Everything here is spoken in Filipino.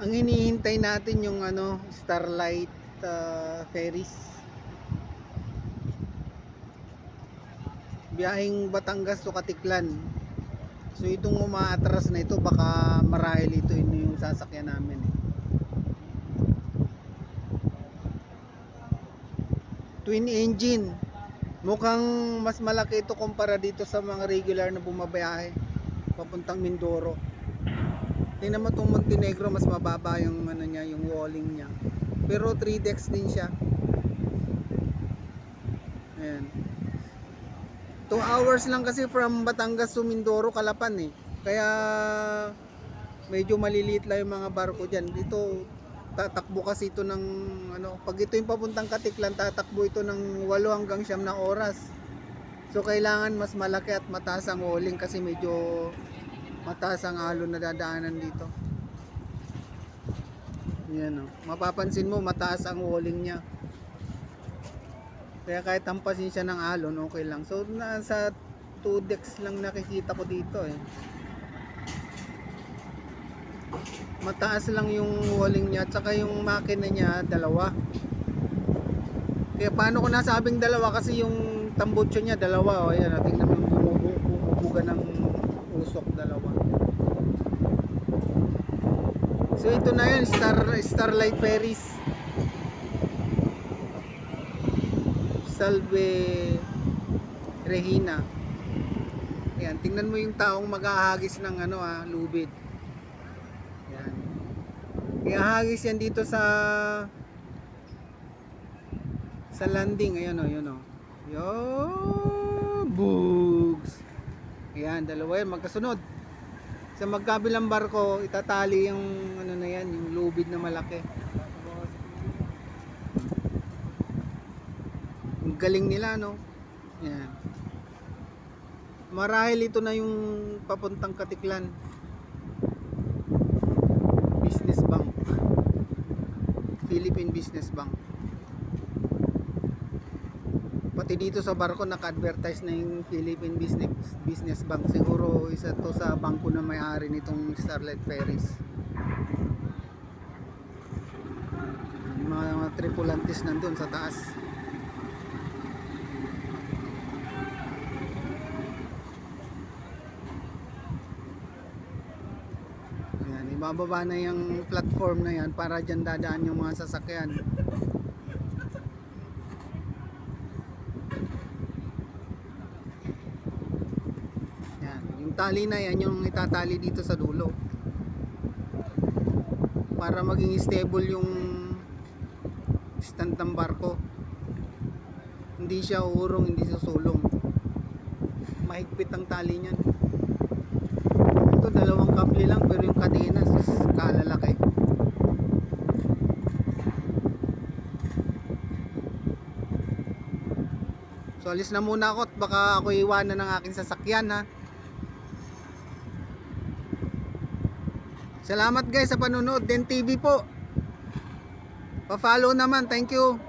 Ang hinihintay natin yung ano, Starlight Ferries. Biyaheng Batangas to Katiklan. So itong umaatras na ito, baka marahil ito yung sasakyan namin eh. Twin engine. Mukhang mas malaki ito kumpara dito sa mga regular na bumabiyahe papuntang Mindoro. Tingnan mo itong Montenegro, mas mababa yung ano niya, yung walling niya. Pero 3 decks din siya. Ayan. 2 hours lang kasi from Batangas to Mindoro, Calapan eh. Kaya medyo maliliit lang yung mga barko diyan. Dito tatakbo kasi ito ng ano, pag ito yung papuntang Katiklan, tatakbo ito ng 8 hanggang 9 na oras. So kailangan mas malaki at mataas ang walling kasi medyo mataas ang alon na dadaanan dito. Yan oh. Mapapansin mo mataas ang walling niya. Kaya kahit tampasin siya ng alon, okay lang. So nasa 2 decks lang nakikita ko dito eh. Mataas lang yung walling niya at saka yung makina niya dalawa. Kaya paano ko nasabing dalawa kasi yung tambutso niya dalawa. O ayan, tingnan mo bumubuga ng usok dalawa. So ito na yun, Starlight Ferries. Salve Regina. Ayan, tingnan mo yung taong maghahagis ng ano lubid. Ayan. Ihahagis yan dito sa landing. Ayan o, yun o. Yo, bugs. Ayan, dalawa yan, magkasunod. Sa magkabilang barko, itatali yung ano na yan, yung lubid na malaki. Ang galing nila, no? Ayan. Marahil ito na yung papuntang Katiklan. Business Bank. Philippine Business Bank. Pati dito sa barko naka-advertise na yung Philippine Business Bank. Siguro isa to sa bangko na may-ari nitong Starlight Ferries. Yung mga tripulantes nandun sa taas. Ayan, ibababa na yung platform na yan para dyan dadaan yung mga sasakyan. Tali na yan yung itatali dito sa dulo para maging stable yung stand ng barko, hindi siya uurong, hindi susulong, mahigpit ang tali niyan. Ito 2 kable lang pero yung kadena kalalaki. So alis na muna ako at baka ako iwanan ng aking sasakyan ha. Salamat guys sa panonood. Den TV po. Pa-follow naman. Thank you.